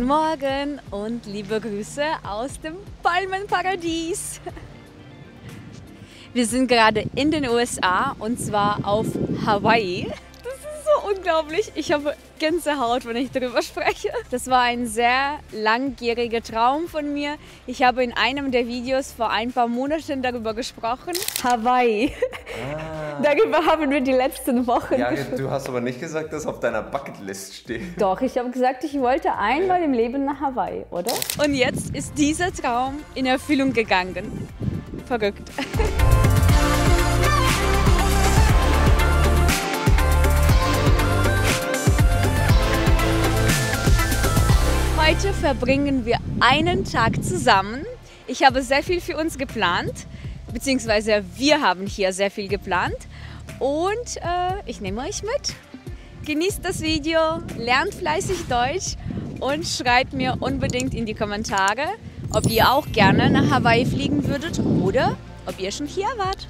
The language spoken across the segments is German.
Morgen und liebe Grüße aus dem Palmenparadies. Wir sind gerade in den USA und zwar auf Hawaii. Das ist so unglaublich. Ich habe Gänsehaut, wenn ich darüber spreche. Das war ein sehr langjähriger Traum von mir. Ich habe in einem der Videos vor ein paar Monaten darüber gesprochen. Hawaii. Darüber haben wir die letzten Wochen gesprochen. Du hast aber nicht gesagt, dass auf deiner Bucketlist steht. Doch, ich habe gesagt, ich wollte einmal im Leben nach Hawaii, oder? Und jetzt ist dieser Traum in Erfüllung gegangen. Verrückt. Heute verbringen wir einen Tag zusammen. Ich habe sehr viel für uns geplant, beziehungsweise wir haben hier sehr viel geplant. Und ich nehme euch mit. Genießt das Video, lernt fleißig Deutsch und schreibt mir unbedingt in die Kommentare, ob ihr auch gerne nach Hawaii fliegen würdet oder ob ihr schon hier wart.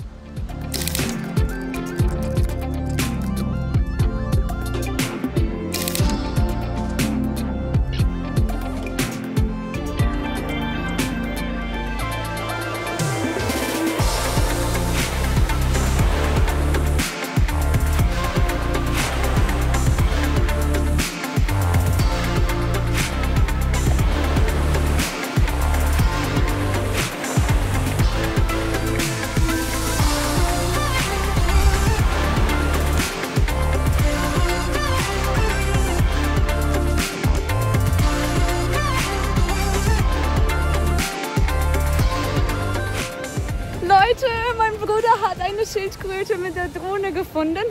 Leute, mein Bruder hat eine Schildkröte mit der Drohne gefunden.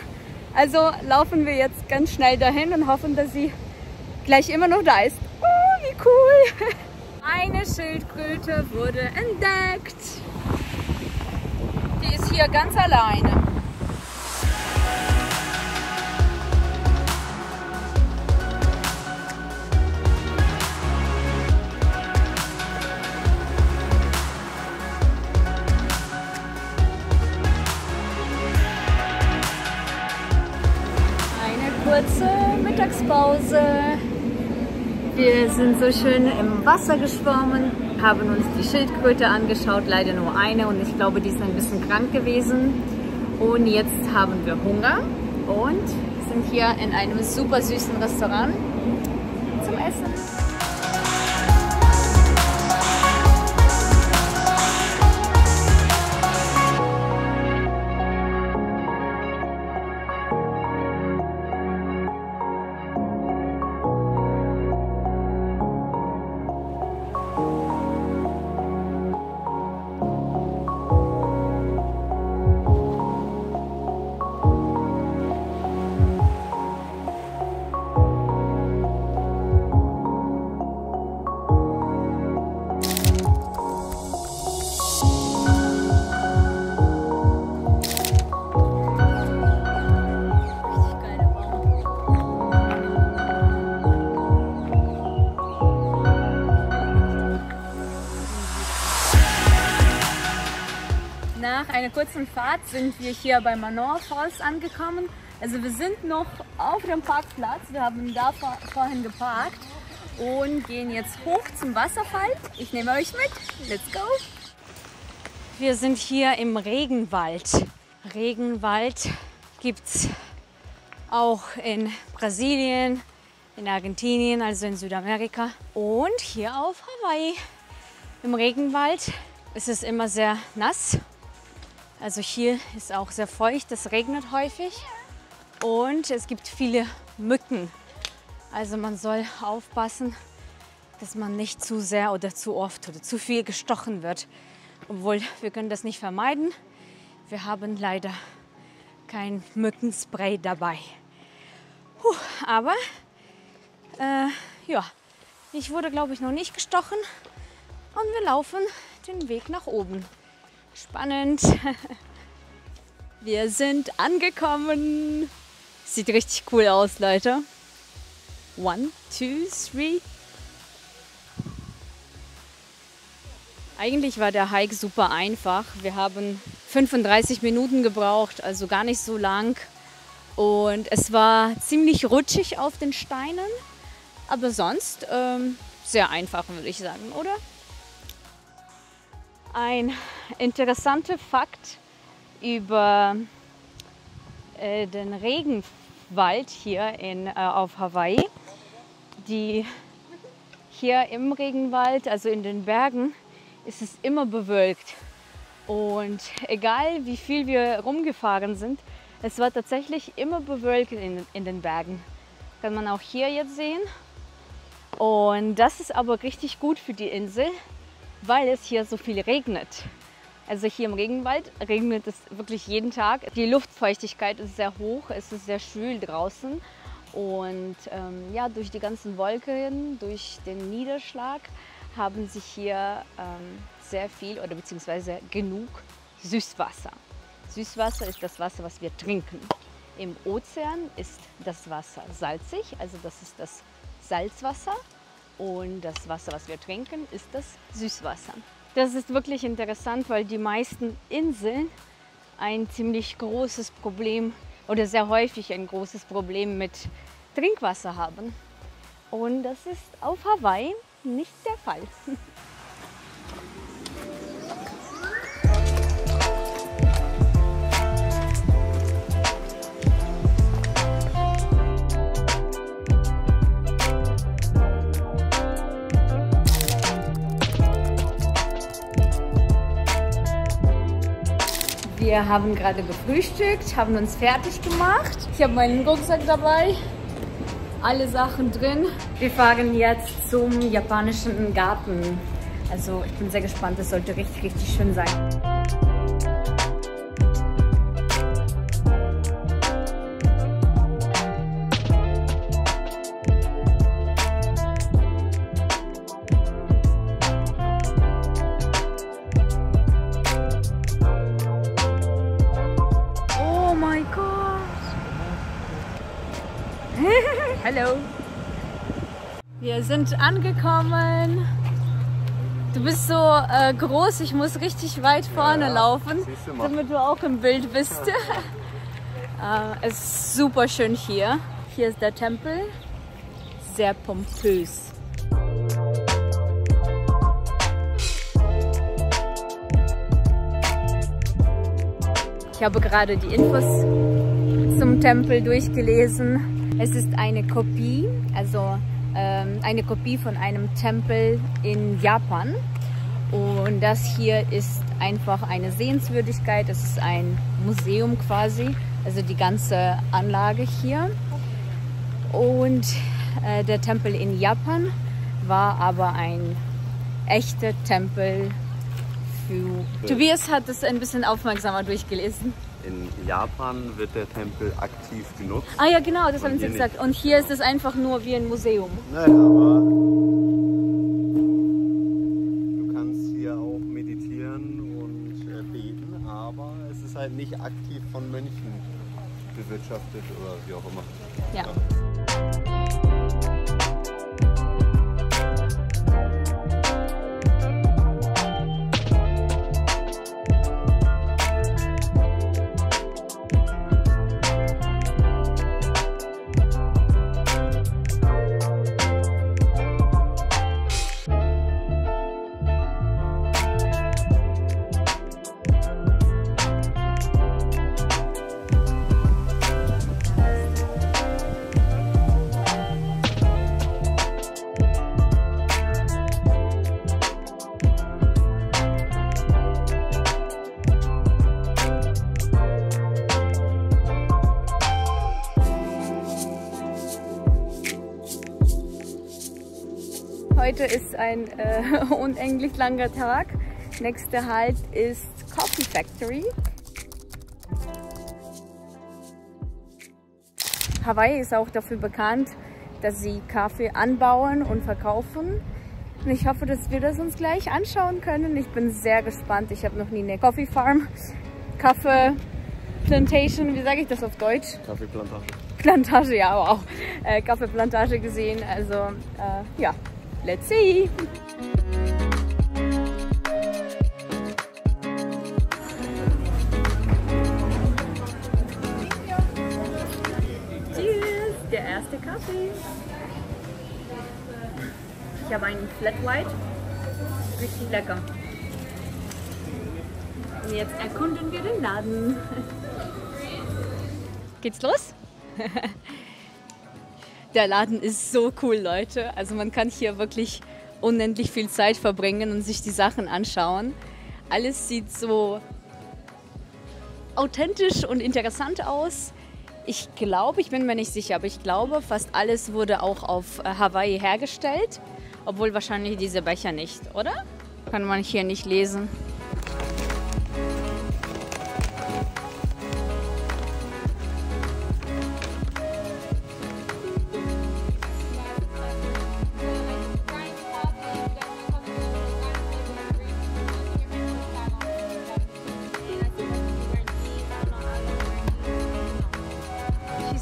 Also laufen wir jetzt ganz schnell dahin und hoffen, dass sie gleich immer noch da ist. Oh, wie cool! Eine Schildkröte wurde entdeckt. Die ist hier ganz alleine. Kurze Mittagspause. Wir sind so schön im Wasser geschwommen, haben uns die Schildkröte angeschaut, leider nur eine und ich glaube, die ist ein bisschen krank gewesen. Und jetzt haben wir Hunger und sind hier in einem super süßen Restaurant zum Essen. Nach einer kurzen Fahrt sind wir hier bei Manor Falls angekommen. Also wir sind noch auf dem Parkplatz, wir haben da vorhin geparkt und gehen jetzt hoch zum Wasserfall. Ich nehme euch mit, let's go! Wir sind hier im Regenwald. Regenwald gibt es auch in Brasilien, in Argentinien, also in Südamerika und hier auf Hawaii. Im Regenwald ist es immer sehr nass. Also hier ist auch sehr feucht, es regnet häufig und es gibt viele Mücken. Also man soll aufpassen, dass man nicht zu sehr oder zu oft oder zu viel gestochen wird. Obwohl, wir können das nicht vermeiden. Wir haben leider kein Mückenspray dabei. Aber ja, ich wurde, glaube ich, noch nicht gestochen und wir laufen den Weg nach oben. Spannend. Wir sind angekommen. Sieht richtig cool aus, Leute. 1, 2, 3. Eigentlich war der Hike super einfach. Wir haben 35 Minuten gebraucht, also gar nicht so lang. Und es war ziemlich rutschig auf den Steinen. Aber sonst sehr einfach, würde ich sagen, oder? Ein interessanter Fakt über den Regenwald hier auf Hawaii. Hier im Regenwald, also in den Bergen, ist es immer bewölkt. Und egal wie viel wir rumgefahren sind, es war tatsächlich immer bewölkt in den Bergen. Kann man auch hier jetzt sehen. Und das ist aber richtig gut für die Insel, weil es hier so viel regnet. Also hier im Regenwald regnet es wirklich jeden Tag. Die Luftfeuchtigkeit ist sehr hoch, es ist sehr schwül draußen. Und ja, durch die ganzen Wolken, durch den Niederschlag haben sich hier sehr viel oder beziehungsweise genug Süßwasser. Süßwasser ist das Wasser, was wir trinken. Im Ozean ist das Wasser salzig, also das ist das Salzwasser. Und das Wasser, was wir trinken, ist das Süßwasser. Das ist wirklich interessant, weil die meisten Inseln ein ziemlich großes Problem oder sehr häufig ein großes Problem mit Trinkwasser haben. Und das ist auf Hawaii nicht der Fall. Wir haben gerade gefrühstückt, haben uns fertig gemacht. Ich habe meinen Rucksack dabei, alle Sachen drin. Wir fahren jetzt zum japanischen Garten. Also ich bin sehr gespannt, es sollte richtig, richtig schön sein. Hallo. Wir sind angekommen. Du bist so groß, ich muss richtig weit vorne laufen, damit du auch im Bild bist. Es ist super schön hier. Hier ist der Tempel, sehr pompös. Ich habe gerade die Infos zum Tempel durchgelesen. Es ist eine Kopie, also eine Kopie von einem Tempel in Japan. Und das hier ist einfach eine Sehenswürdigkeit. Es ist ein Museum quasi, also die ganze Anlage hier. Und der Tempel in Japan war aber ein echter Tempel für... Tobias hat es ein bisschen aufmerksamer durchgelesen. In Japan wird der Tempel aktiv genutzt. Ah ja, genau, das haben sie gesagt. Und hier ist es einfach nur wie ein Museum. Naja, aber du kannst hier auch meditieren und beten, aber es ist halt nicht aktiv von Mönchen bewirtschaftet oder wie auch immer. Ja. Heute ist ein unendlich langer Tag. Nächster Halt ist Coffee Factory. Hawaii ist auch dafür bekannt, dass sie Kaffee anbauen und verkaufen. Und ich hoffe, dass wir das uns gleich anschauen können. Ich bin sehr gespannt. Ich habe noch nie eine Coffee Farm, Kaffee Plantation, wie sage ich das auf Deutsch? Kaffeeplantage. Plantage, ja, aber auch Kaffeeplantage gesehen. Also ja, let's see! Cheers! Der erste Kaffee. Ich habe einen Flat White. Richtig lecker. Und jetzt erkunden wir den Laden. Geht's los? Der Laden ist so cool, Leute. Also man kann hier wirklich unendlich viel Zeit verbringen und sich die Sachen anschauen. Alles sieht so authentisch und interessant aus. Ich glaube, ich bin mir nicht sicher, aber ich glaube, fast alles wurde auch auf Hawaii hergestellt. Obwohl wahrscheinlich diese Becher nicht, oder? Kann man hier nicht lesen.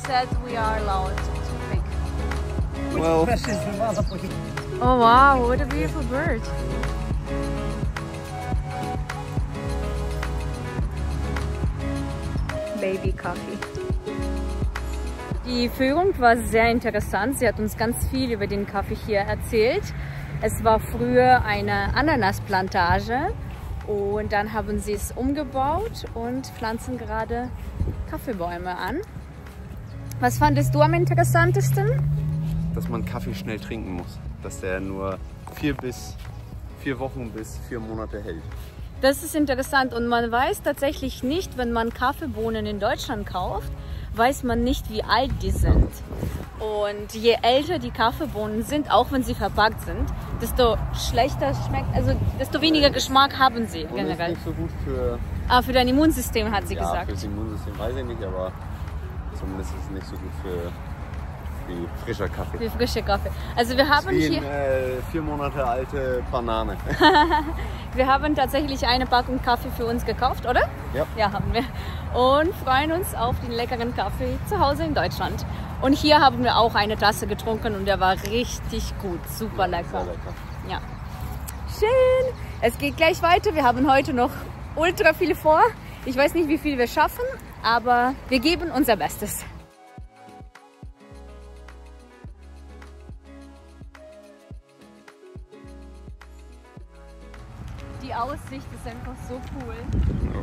Said we are allowed to pick. Well, Oh wow, what a beautiful bird. Baby Coffee. Die Führung war sehr interessant. Sie hat uns ganz viel über den Kaffee hier erzählt. Es war früher eine Ananasplantage und dann haben sie es umgebaut und pflanzen gerade Kaffeebäume an. Was fandest du am interessantesten? dass man Kaffee schnell trinken muss. Dass der nur 4 Wochen bis 4 Monate hält. Das ist interessant und man weiß tatsächlich nicht, wenn man Kaffeebohnen in Deutschland kauft, weiß man nicht, wie alt die sind. Und je älter die Kaffeebohnen sind, auch wenn sie verpackt sind, desto schlechter schmeckt, also desto weniger Geschmack haben sie generell. Ist nicht so gut für... Für dein Immunsystem, hat sie gesagt. Für das Immunsystem weiß ich nicht, aber zumindest ist es nicht so gut für wie frischer Kaffee. Wie frischer Kaffee. Also wir haben wie hier... 4 Monate alte Banane. Wir haben tatsächlich eine Packung Kaffee für uns gekauft, oder? Ja. Ja, haben wir. Und freuen uns auf den leckeren Kaffee zu Hause in Deutschland. Und hier haben wir auch eine Tasse getrunken und der war richtig gut. Super lecker. Sehr lecker. Ja. Schön. Es geht gleich weiter. Wir haben heute noch ultra viel vor. Ich weiß nicht, wie viel wir schaffen, aber wir geben unser Bestes. Die Aussicht ist einfach so cool. Ja.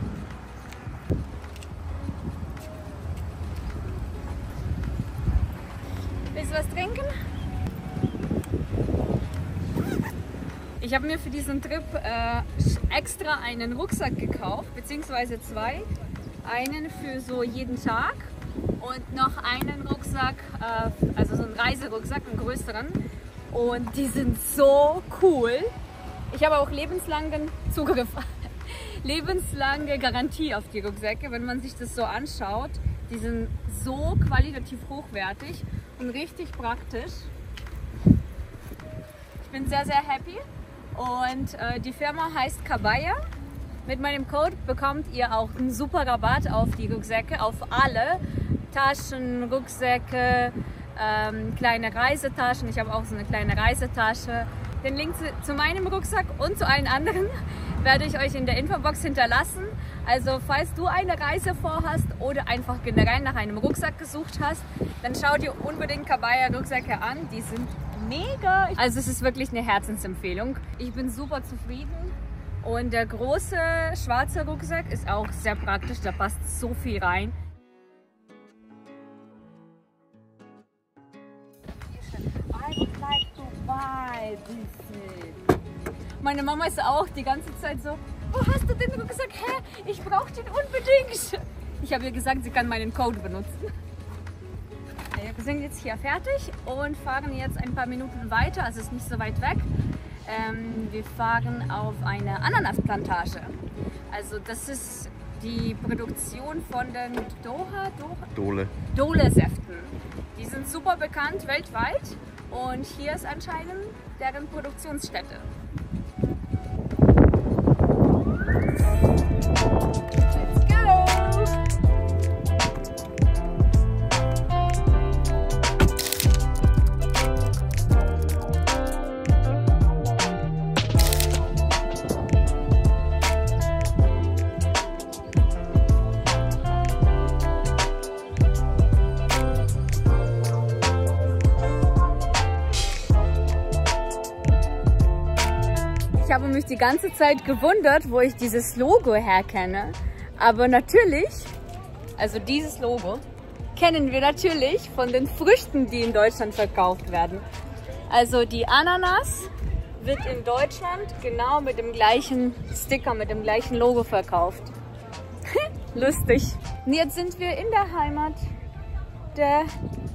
Willst du was trinken? Ich habe mir für diesen Trip extra einen Rucksack gekauft, beziehungsweise 2. Einen für so jeden Tag und noch einen Rucksack, also so einen Reiserucksack, einen größeren. Und die sind so cool. Ich habe auch lebenslangen Zugriff, lebenslange Garantie auf die Rucksäcke, wenn man sich das so anschaut. Die sind so qualitativ hochwertig und richtig praktisch. Ich bin sehr, sehr happy und die Firma heißt Kabaya. Mit meinem Code bekommt ihr auch einen super Rabatt auf die Rucksäcke, auf alle Taschen, Rucksäcke, kleine Reisetaschen. Ich habe auch so eine kleine Reisetasche. Den Link zu meinem Rucksack und zu allen anderen werde ich euch in der Infobox hinterlassen. Also falls du eine Reise vorhast oder einfach generell nach einem Rucksack gesucht hast, dann schau dir unbedingt Kabaya Rucksäcke an. Die sind mega. Also es ist wirklich eine Herzensempfehlung. Ich bin super zufrieden. Und der große schwarze Rucksack ist auch sehr praktisch. Da passt so viel rein. I would like to buy this. Meine Mama ist auch die ganze Zeit so, wo hast du den Rucksack her? Ich brauche den unbedingt. Ich habe ihr gesagt, sie kann meinen Code benutzen. Wir sind jetzt hier fertig und fahren jetzt ein paar Minuten weiter, also es ist nicht so weit weg. Wir fahren auf eine Ananasplantage. Also das ist die Produktion von den Dole-Säften. Die sind super bekannt weltweit und hier ist anscheinend deren Produktionsstätte. Let's go! die ganze Zeit gewundert, wo ich dieses Logo herkenne. Aber natürlich, also dieses Logo, kennen wir natürlich von den Früchten, die in Deutschland verkauft werden. Also die Ananas wird in Deutschland genau mit dem gleichen Sticker, mit dem gleichen Logo verkauft. Lustig. Und jetzt sind wir in der Heimat der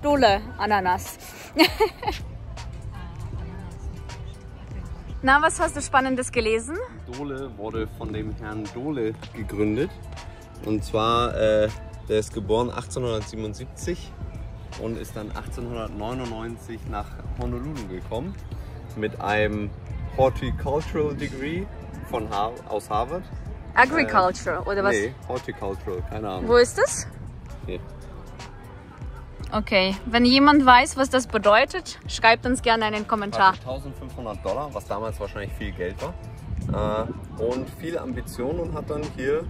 Dole-Ananas. Na, was hast du Spannendes gelesen? Dole wurde von dem Herrn Dole gegründet. Und zwar, der ist geboren 1877 und ist dann 1899 nach Honolulu gekommen mit einem Horticultural Degree aus Harvard. Agriculture oder was? Nee, Horticultural, keine Ahnung. Wo ist das? Hier. Okay, wenn jemand weiß, was das bedeutet, schreibt uns gerne einen Kommentar. $1.500, was damals wahrscheinlich viel Geld war. Und viel Ambition und hat dann hier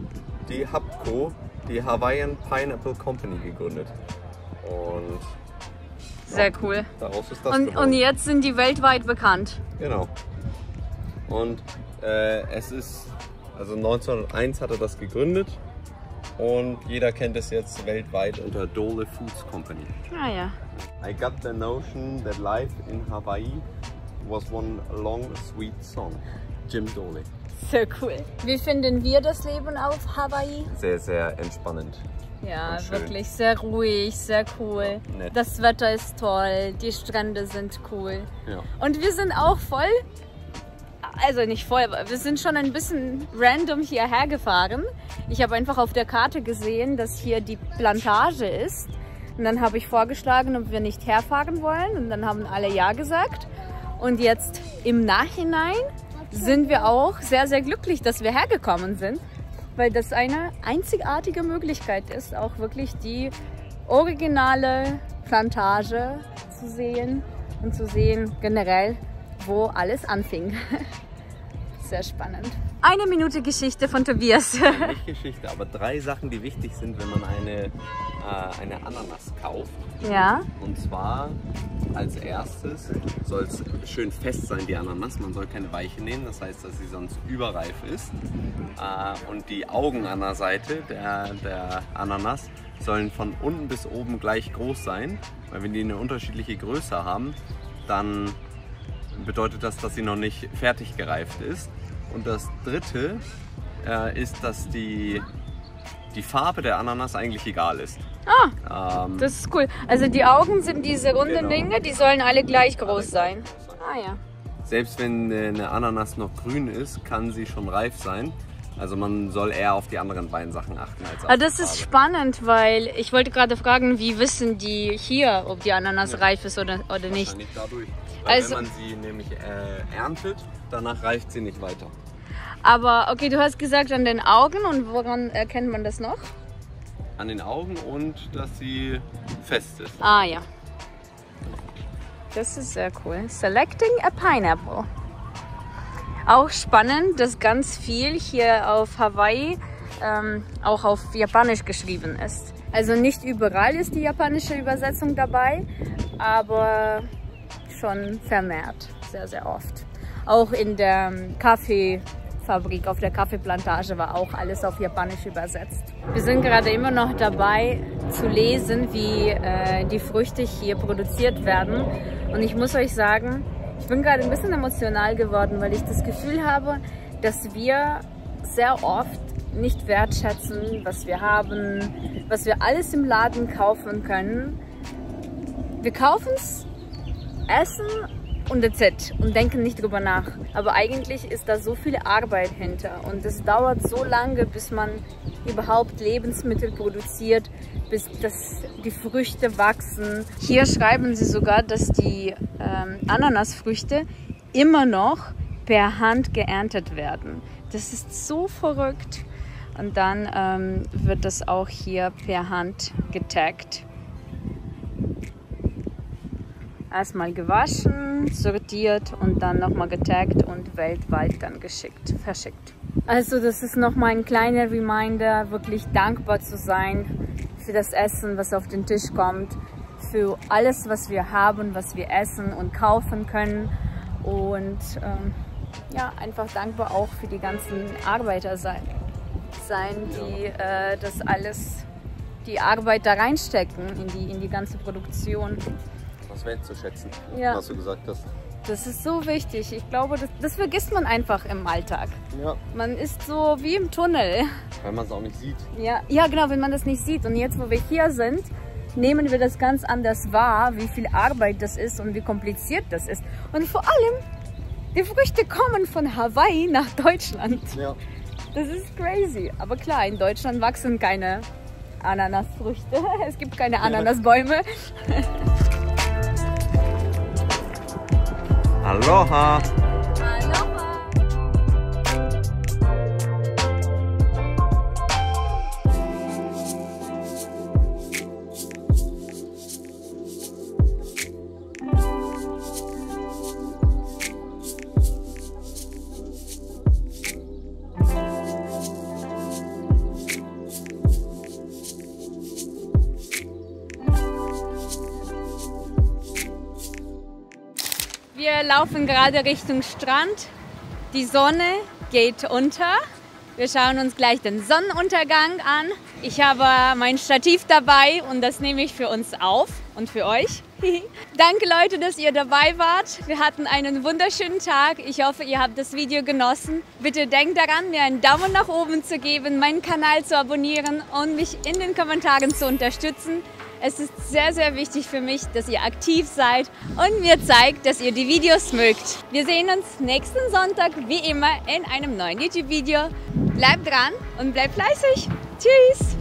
die HAPCO, die Hawaiian Pineapple Company, gegründet. Und sehr cool. Daraus ist das und jetzt sind die weltweit bekannt. Genau. Und es ist, also 1901 hat er das gegründet. Und jeder kennt es jetzt weltweit unter Dole Foods Company. Ah ja. I got the notion that life in Hawaii was one long sweet song. Jim Dole. Sehr cool. Wie finden wir das Leben auf Hawaii? Sehr, sehr entspannend. Ja, wirklich sehr ruhig, sehr cool. Nett. Das Wetter ist toll, die Strände sind cool. Ja. Und wir sind auch voll, also nicht voll, aber wir sind schon ein bisschen random hierher gefahren. Ich habe einfach auf der Karte gesehen, dass hier die Plantage ist. Und dann habe ich vorgeschlagen, ob wir nicht herfahren wollen. Und dann haben alle ja gesagt. Und jetzt im Nachhinein sind wir auch sehr, sehr glücklich, dass wir hergekommen sind. Weil das eine einzigartige Möglichkeit ist, auch wirklich die originale Plantage zu sehen und zu sehen generell, wo alles anfing. Sehr spannend. Eine Minute Geschichte von Tobias. Nicht Geschichte, aber 3 Sachen, die wichtig sind, wenn man eine Ananas kauft. Ja. Und zwar als erstes soll es schön fest sein, die Ananas. Man soll keine weiche nehmen, das heißt, dass sie sonst überreif ist. Und die Augen an der Seite der Ananas sollen von unten bis oben gleich groß sein. Weil wenn die eine unterschiedliche Größe haben, dann bedeutet das, dass sie noch nicht fertig gereift ist. Und das dritte ist, dass die Farbe der Ananas eigentlich egal ist. Das ist cool. Also die Augen sind diese runden Genau. Dinge, die sollen alle gleich groß sein. Ah ja. Selbst wenn eine Ananas noch grün ist, kann sie schon reif sein. Also man soll eher auf die anderen beiden Sachen achten als auf Das die ist Farbe. spannend, weil ich wollte gerade fragen, wie wissen die hier, ob die Ananas reif ist oder nicht? Wahrscheinlich dadurch. Weil Also- wenn man sie nämlich erntet, danach reift sie nicht weiter. Aber okay, du hast gesagt an den Augen, und woran erkennt man das noch? An den Augen und dass sie fest ist. Ah ja. Das ist sehr cool. Selecting a pineapple. Auch spannend, dass ganz viel hier auf Hawaii auch auf Japanisch geschrieben ist. Also nicht überall ist die japanische Übersetzung dabei, aber schon vermehrt, sehr, sehr oft. Auch in der Kaffeefabrik, auf der Kaffeeplantage war auch alles auf Japanisch übersetzt. Wir sind gerade immer noch dabei zu lesen, wie die Früchte hier produziert werden. Und ich muss euch sagen, ich bin gerade ein bisschen emotional geworden, weil ich das Gefühl habe, dass wir sehr oft nicht wertschätzen, was wir haben, was wir alles im Laden kaufen können. Wir kaufen es, essen und that's it und denken nicht drüber nach. Aber eigentlich ist da so viel Arbeit hinter und es dauert so lange, bis man überhaupt Lebensmittel produziert, bis die Früchte wachsen. Hier schreiben sie sogar, dass die Ananasfrüchte immer noch per Hand geerntet werden. Das ist so verrückt. Und dann wird das auch hier per Hand getaggt. Erstmal gewaschen, sortiert und dann nochmal getaggt und weltweit dann verschickt. Also das ist nochmal ein kleiner Reminder, wirklich dankbar zu sein für das Essen, was auf den Tisch kommt, für alles, was wir haben, was wir essen und kaufen können. Und ja, einfach dankbar auch für die ganzen Arbeiter sein, die das alles, die Arbeit da reinstecken in die ganze Produktion. Das wertzuschätzen, Ja. was du gesagt hast. Das ist so wichtig. Ich glaube, das vergisst man einfach im Alltag. Ja. Man ist so wie im Tunnel. Weil man es auch nicht sieht. Ja, genau, wenn man das nicht sieht. Und jetzt, wo wir hier sind, nehmen wir das ganz anders wahr, wie viel Arbeit das ist und wie kompliziert das ist. Und vor allem, die Früchte kommen von Hawaii nach Deutschland. Ja. Das ist crazy. Aber klar, in Deutschland wachsen keine Ananasfrüchte. Es gibt keine Ananasbäume. Aloha! Aloha! Wir laufen gerade Richtung Strand. Die Sonne geht unter. Wir schauen uns gleich den Sonnenuntergang an. Ich habe mein Stativ dabei und das nehme ich für uns auf und für euch. Danke Leute, dass ihr dabei wart. Wir hatten einen wunderschönen Tag. Ich hoffe, ihr habt das Video genossen. Bitte denkt daran, mir einen Daumen nach oben zu geben, meinen Kanal zu abonnieren und mich in den Kommentaren zu unterstützen. Es ist sehr, sehr wichtig für mich, dass ihr aktiv seid und mir zeigt, dass ihr die Videos mögt. Wir sehen uns nächsten Sonntag wie immer in einem neuen YouTube-Video. Bleibt dran und bleibt fleißig. Tschüss!